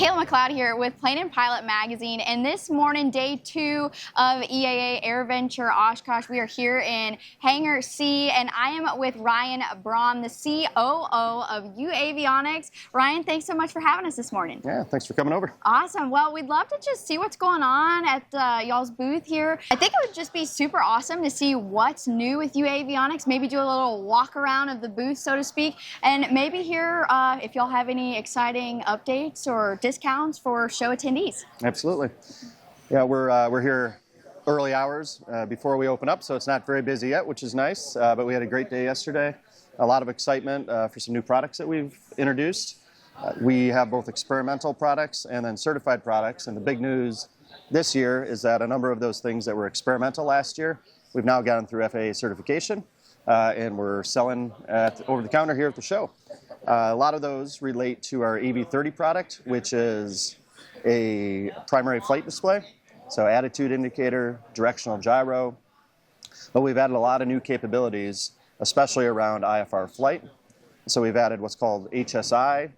Kayla McLeod here with Plane and Pilot Magazine, and this morning, day 2 of EAA AirVenture Oshkosh. We are here in Hangar C, and I am with Ryan Braun, the COO of Uavionix. Ryan, thanks so much for having us this morning. Yeah, thanks for coming over. Awesome. Well, we'd love to just see what's going on at y'all's booth here. I think it would just be super awesome to see what's new with Uavionix, maybe do a little walk around of the booth, so to speak, and maybe hear if y'all have any exciting updates or discounts for show attendees. Absolutely. Yeah, we're here early hours before we open up, so it's not very busy yet, which is nice, but we had a great day yesterday. A lot of excitement for some new products that we've introduced. We have both experimental products and then certified products, and the big news this year is that a number of those things that were experimental last year, we've now gotten through FAA certification, and we're selling over the counter here at the show. A lot of those relate to our AV30 product, which is a primary flight display, so attitude indicator, directional gyro, but we've added a lot of new capabilities, especially around IFR flight. So we've added what's called HSI,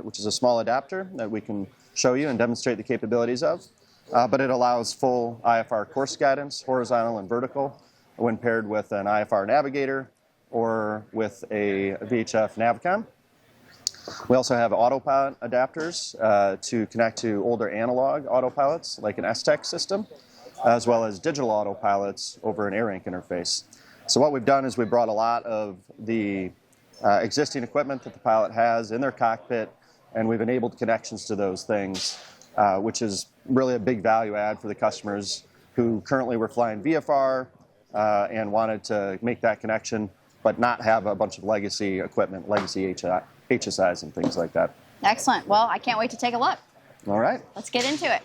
which is a small adapter that we can show you and demonstrate the capabilities of, but it allows full IFR course guidance, horizontal and vertical, when paired with an IFR navigator or with a VHF Navcom. We also have autopilot adapters to connect to older analog autopilots like an STEC system, as well as digital autopilots over an AirInc interface. So what we've done is we brought a lot of the existing equipment that the pilot has in their cockpit, and we've enabled connections to those things, which is really a big value add for the customers who currently were flying VFR and wanted to make that connection, but not have a bunch of legacy equipment, legacy HSIs and things like that. Excellent. Well, I can't wait to take a look. All right. Let's get into it.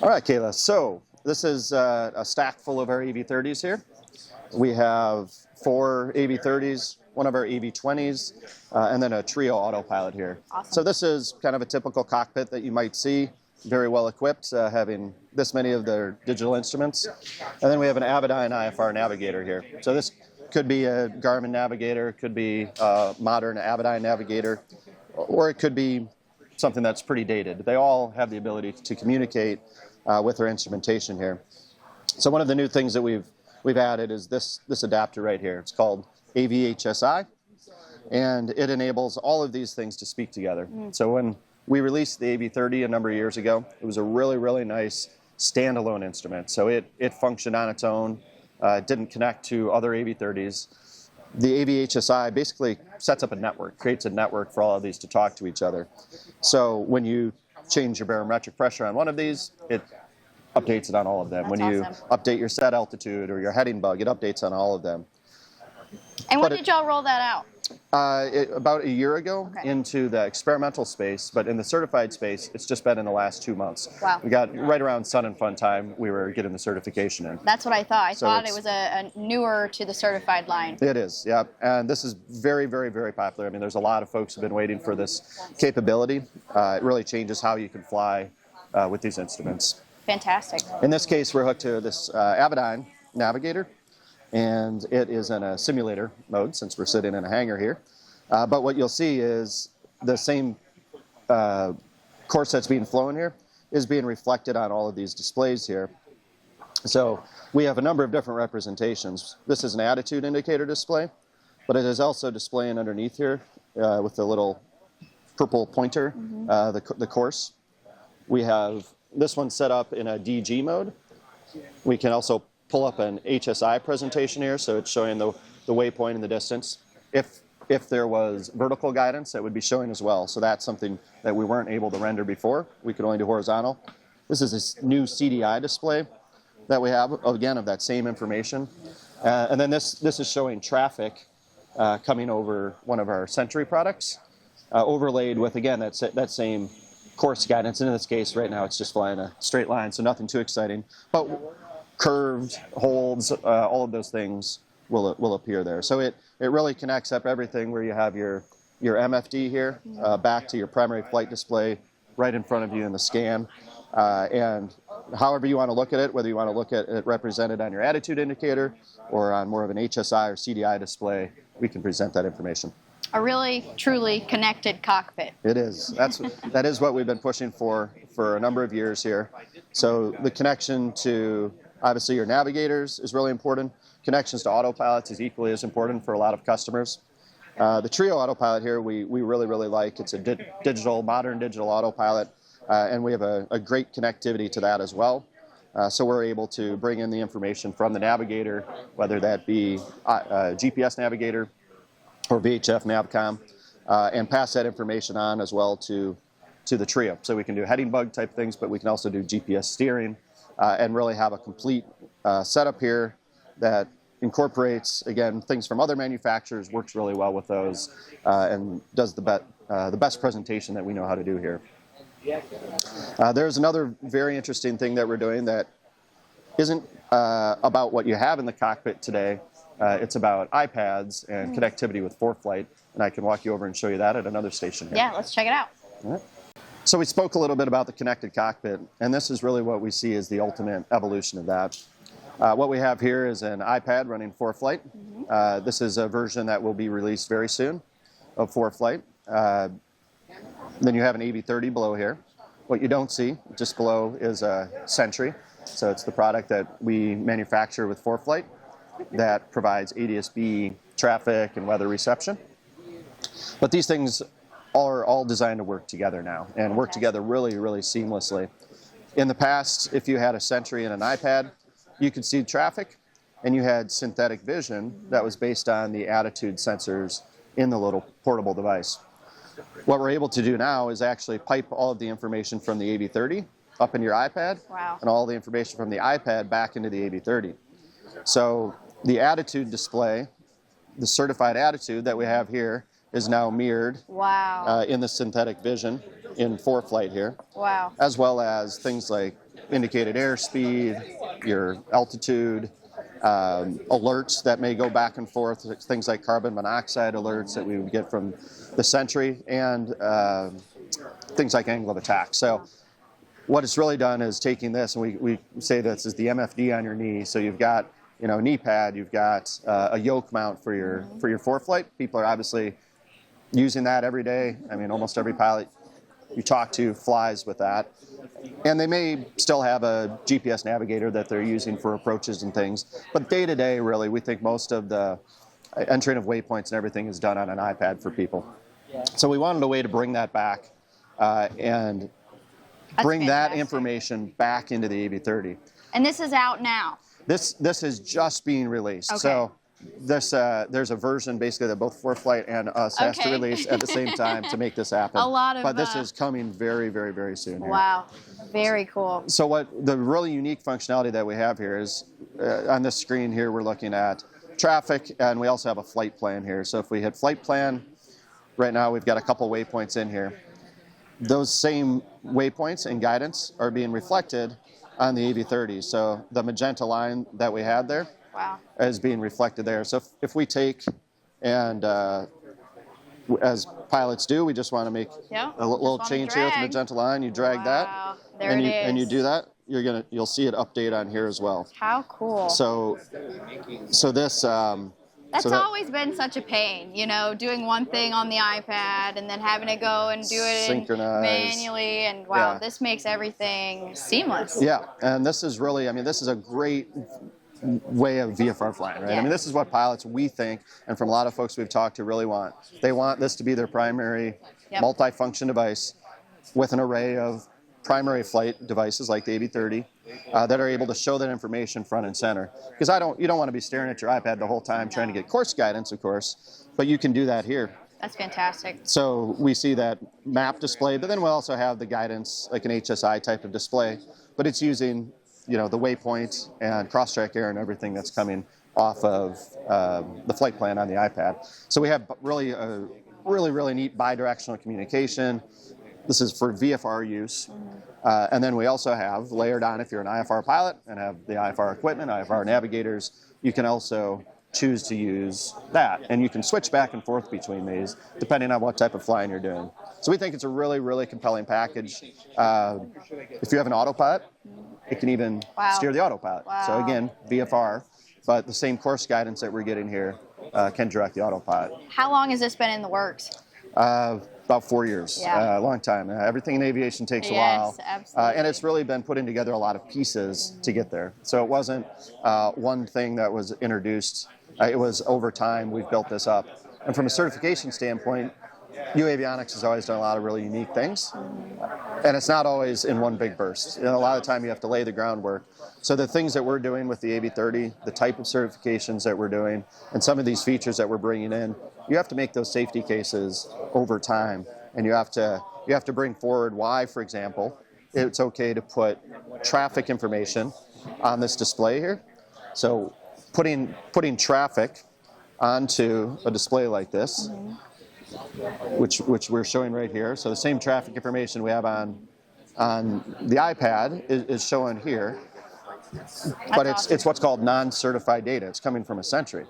All right, Kayla. So this is a stack full of our AV30s here. We have 4 AV30s, one of our AV20s, and then a trio autopilot here. Awesome. So this is kind of a typical cockpit that you might see, very well equipped, having this many of their digital instruments. And then we have an Avidyne IFR navigator here. So this could be a Garmin navigator, could be a modern Avidyne navigator, or it could be something that's pretty dated. They all have the ability to communicate with their instrumentation here. So one of the new things that we've added is this adapter right here. It's called AVHSI, and it enables all of these things to speak together. So when we released the AV30 a number of years ago, it was a really, really nice standalone instrument. So it functioned on its own. It didn't connect to other AV30s. The AVHSI basically sets up a network, creates a network for all of these to talk to each other. So when you change your barometric pressure on one of these, it updates it on all of them. That's when you awesome. update your set altitude or your heading bug, it updates on all of them. And when did y'all roll that out? About a year ago, Okay. into the experimental space, but in the certified space, it's just been in the last 2 months. Wow. We got right around Sun and Fun time, we were getting the certification in. That's what I thought. I So thought it it's- was a newer to the certified line. It is, yeah. And this is very, very, very popular. I mean, there's a lot of folks who have been waiting for this capability. It really changes how you can fly with these instruments. Fantastic. In this case, we're hooked to this Avidyne navigator, and it is in a simulator mode since we're sitting in a hangar here. But what you'll see is the same course that's being flown here is being reflected on all of these displays here. So we have a number of different representations. This is an attitude indicator display, but it is also displaying underneath here with the little purple pointer, the course. We have this one set up in a DG mode. We can also pull up an HSI presentation here, so it's showing the waypoint in the distance. If there was vertical guidance, that would be showing as well. So that's something that we weren't able to render before. We could only do horizontal. This is this new CDI display that we have, again, of that same information. And then this is showing traffic coming over one of our Sentry products, overlaid with, again, that same course guidance. And in this case, right now, it's just flying a straight line, so nothing too exciting. But curved holds, all of those things will appear there. So it really connects up everything where you have your MFD here back to your primary flight display right in front of you in the scan. And however you want to look at it, whether you want to look at it represented on your attitude indicator or on more of an HSI or CDI display, we can present that information. A really, truly connected cockpit. It is. That is what we've been pushing for a number of years here. So the connection to obviously your navigators is really important. Connections to autopilots is equally as important for a lot of customers. The Trio autopilot here we really, really like. It's a modern digital autopilot, and we have a great connectivity to that as well. So we're able to bring in the information from the navigator, whether that be GPS navigator or VHF Navcom, and pass that information on as well to the Trio. So we can do heading bug type things, but we can also do GPS steering, and really have a complete setup here that incorporates, again, things from other manufacturers, works really well with those, and does the best presentation that we know how to do here. There's another very interesting thing that we're doing that isn't about what you have in the cockpit today. It's about iPads and connectivity with ForeFlight, and I can walk you over and show you that at another station here. Yeah, let's check it out. All right. So we spoke a little bit about the connected cockpit, and this is really what we see as the ultimate evolution of that. What we have here is an iPad running ForeFlight. This is a version that will be released very soon of ForeFlight. Then you have an AV30 below here. What you don't see just below is a Sentry. So it's the product that we manufacture with ForeFlight that provides ADS-B traffic and weather reception. But these things are all designed to work together now and work together really, really seamlessly. In the past, if you had a Sentry and an iPad, you could see traffic, and you had synthetic vision that was based on the attitude sensors in the little portable device. What we're able to do now is actually pipe all of the information from the AV30 up into your iPad, and all the information from the iPad back into the AV30. So the attitude display, the certified attitude that we have here, is now mirrored in the synthetic vision in ForeFlight here, as well as things like indicated airspeed, your altitude, alerts that may go back and forth, things like carbon monoxide alerts that we would get from the Sentry, and things like angle of attack. So what it's really done is taking this, and we say this is the MFD on your knee. So you've got a knee pad, you've got a yoke mount for your ForeFlight. People are obviously using that every day. I mean, almost every pilot you talk to flies with that. And they may still have a GPS navigator that they're using for approaches and things. But day to day, really, we think most of the entering of waypoints and everything is done on an iPad for people. So we wanted a way to bring that back and bring that information back into the AV30. And this is out now? This is just being released. Okay. So there's a version basically that both ForeFlight and us has to release at the same time to make this happen. But this is coming very, very, very soon. Here. Wow, very cool. So what the really unique functionality that we have here is on this screen here we're looking at traffic, and we also have a flight plan here. So if we hit flight plan, right now we've got a couple waypoints in here. Those same waypoints and guidance are being reflected on the AV30. So the magenta line that we had there is being reflected there. So if we take and, as pilots do, we just want to make a little change here with the magenta line. You drag that, and you do that. You'll see it update on here as well. How cool! So this. That's always been such a pain, doing one thing on the iPad and then having to go and do it manually. And this makes everything seamless. Yeah, and this is really, this is a great way of VFR flying, right? This is what pilots, we think, and from a lot of folks we've talked to, really want. They want this to be their primary multi-function device with an array of primary flight devices like the AV30 that are able to show that information front and center. Because you don't want to be staring at your iPad the whole time trying to get course guidance, of course, but you can do that here. That's fantastic. So we see that map display, but then we'll also have the guidance, like an HSI type of display, but it's using the waypoint and cross-track error and everything that's coming off of the flight plan on the iPad. So we have really a really neat bidirectional communication. This is for VFR use. And then we also have layered on, if you're an IFR pilot and have the IFR equipment, IFR navigators, you can also choose to use that. And you can switch back and forth between these depending on what type of flying you're doing. So we think it's a really compelling package. If you have an autopilot, it can even steer the autopilot. So again, VFR, but the same course guidance that we're getting here can direct the autopilot. How long has this been in the works? About 4 years, Yeah. a long time. Everything in aviation takes a Yes, while. absolutely. And it's really been putting together a lot of pieces to get there. So it wasn't one thing that was introduced. It was over time we've built this up. And from a certification standpoint, Uavionix has always done a lot of really unique things. And it's not always in one big burst. A lot of the time you have to lay the groundwork. So the things that we're doing with the AB30, the type of certifications that we're doing, and some of these features that we're bringing in, you have to make those safety cases over time. And you have to bring forward why, for example, it's okay to put traffic information on this display here. So putting traffic onto a display like this, which we're showing right here. So the same traffic information we have on the iPad is shown here, but it's what's called non-certified data. It's coming from a Sentry.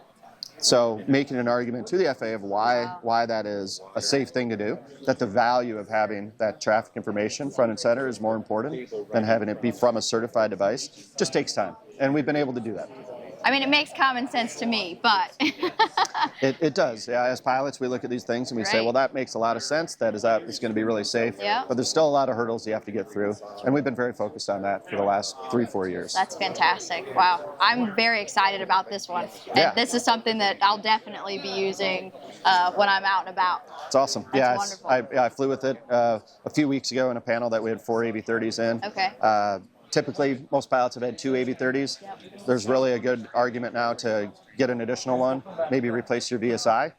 So making an argument to the FAA of why that is a safe thing to do, that the value of having that traffic information front and center is more important than having it be from a certified device, just takes time. And we've been able to do that. I mean, it makes common sense to me, but It does. Yeah, as pilots, we look at these things and we say, Right. well, that makes a lot of sense. It's going to be really safe. Yeah. But there's still a lot of hurdles you have to get through. And we've been very focused on that for the last 3-4 years. that's fantastic. Wow. I'm very excited about this one. And Yeah. this is something that I'll definitely be using when I'm out and about. It's awesome. That's wonderful. I flew with it a few weeks ago in a panel that we had 4 AB30s in. Okay. Typically, most pilots have had 2 AB30s. Yep. There's really a good argument now to get an additional one, maybe replace your VSI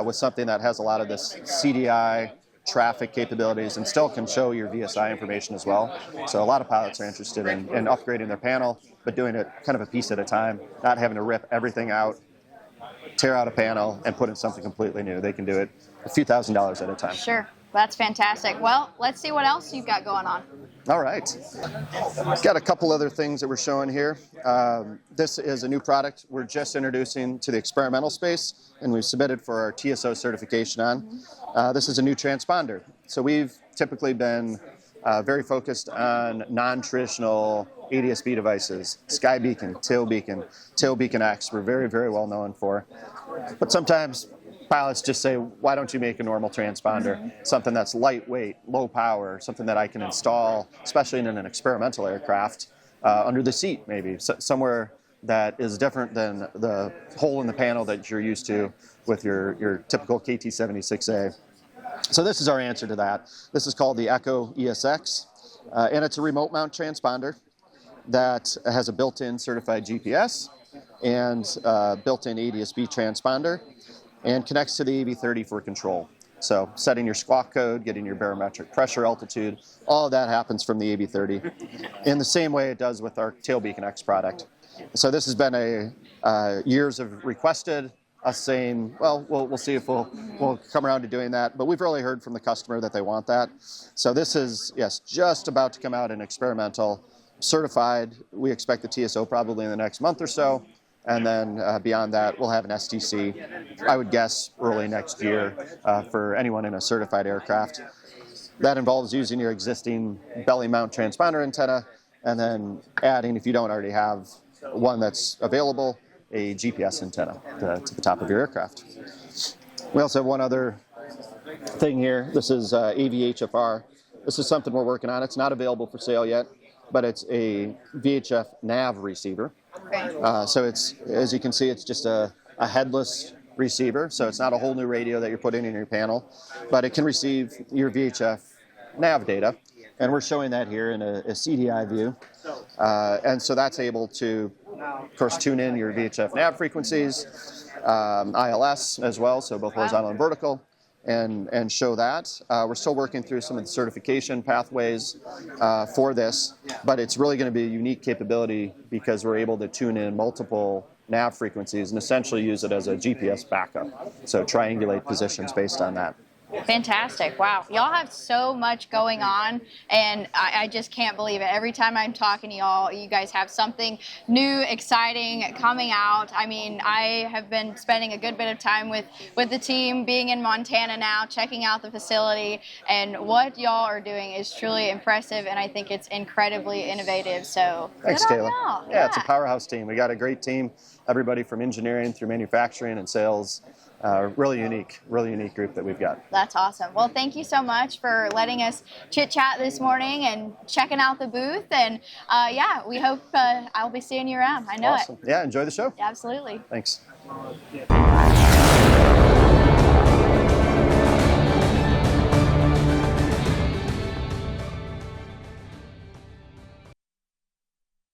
with something that has a lot of this CDI traffic capabilities and still can show your VSI information as well. So a lot of pilots are interested in upgrading their panel, but doing it kind of a piece at a time, not having to rip everything out, tear out a panel, and put in something completely new. They can do it a few $1,000s at a time. Sure. That's fantastic. Well, let's see what else you've got going on. All right. Got a couple other things that we're showing here. This is a new product we're just introducing to the experimental space, and we've submitted for our TSO certification on. This is a new transponder. So we've typically been very focused on non-traditional ADS-B devices, Sky Beacon, Tail Beacon X, we're very, very well known for. But sometimes pilots just say, why don't you make a normal transponder? Something that's lightweight, low power, something that I can install, especially in an experimental aircraft, under the seat maybe, somewhere that is different than the hole in the panel that you're used to with your typical KT-76A. So this is our answer to that. This is called the Echo ESX, and it's a remote mount transponder that has a built-in certified GPS and built-in ADS-B transponder, and connects to the AB30 for control. So setting your squawk code, getting your barometric pressure altitude, all of that happens from the AB30 in the same way it does with our Tail Beacon X product. So this has been years of requested, us saying, well, we'll see if we'll come around to doing that. But we've really heard from the customer that they want that. So this is, yes, just about to come out in experimental, certified. We expect the TSO probably in the next month or so. And then beyond that, we'll have an STC, I would guess, early next year for anyone in a certified aircraft. That involves using your existing belly mount transponder antenna and then adding, if you don't already have one that's available, a GPS antenna to the top of your aircraft. We also have one other thing here. This is AVHFR. This is something we're working on. It's not available for sale yet, but it's a VHF nav receiver. So it's, as you can see, it's just a headless receiver. So it's not a whole new radio that you're putting in your panel, but it can receive your VHF nav data. And we're showing that here in a CDI view. And so that's able to, of course, tune in your VHF nav frequencies, ILS as well, so both horizontal and vertical, and show that. We're still working through some of the certification pathways for this, but it's really going to be a unique capability because we're able to tune in multiple nav frequencies and essentially use it as a GPS backup. So triangulate positions based on that. Fantastic. Wow. Y'all have so much going on, and I just can't believe it. Every time I'm talking to y'all, you guys have something new, exciting coming out. I mean, I have been spending a good bit of time with the team, being in Montana now, checking out the facility, and what y'all are doing is truly impressive, and I think it's incredibly innovative. So Thanks, good on Kayla. y'all. Yeah, it's a powerhouse team. We got a great team, everybody from engineering through manufacturing and sales. Really unique group that we've got. That's awesome. Well, thank you so much for letting us chit chat this morning and checking out the booth. And yeah, we hope I'll be seeing you around. I know Awesome. it. Yeah, enjoy the show. Absolutely. Thanks.